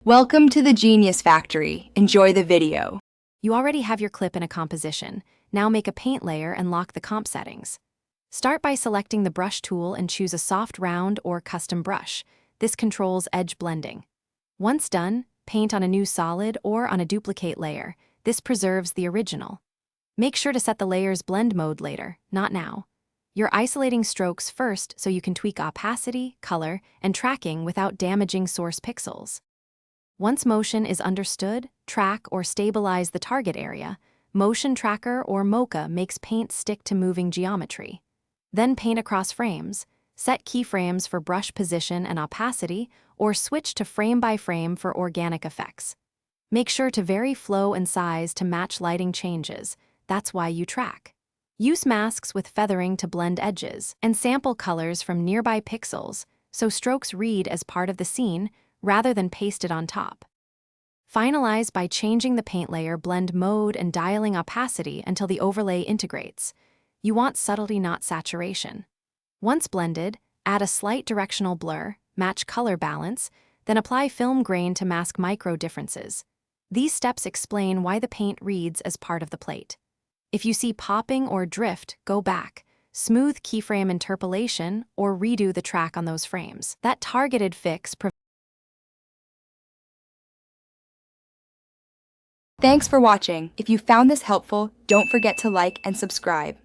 Welcome to the Genius Factory. Enjoy the video. You already have your clip in a composition. Now make a paint layer and lock the comp settings. Start by selecting the brush tool and choose a soft round or custom brush. This controls edge blending. Once done, paint on a new solid or on a duplicate layer. This preserves the original. Make sure to set the layer's blend mode later, not now. You're isolating strokes first so you can tweak opacity, color, and tracking without damaging source pixels. Once motion is understood, track or stabilize the target area. Motion Tracker or Mocha makes paint stick to moving geometry. Then paint across frames. Set keyframes for brush position and opacity, or switch to frame by frame for organic effects. Make sure to vary flow and size to match lighting changes. That's why you track. Use masks with feathering to blend edges, and sample colors from nearby pixels so strokes read as part of the scene rather than pasted on top. Finalize by changing the paint layer blend mode and dialing opacity until the overlay integrates. You want subtlety, not saturation. Once blended, add a slight directional blur, match color balance, then apply film grain to mask micro differences. These steps explain why the paint reads as part of the plate. If you see popping or drift, go back. Smooth keyframe interpolation or redo the track on those frames. That targeted fix Thanks for watching. If you found this helpful, don't forget to like and subscribe.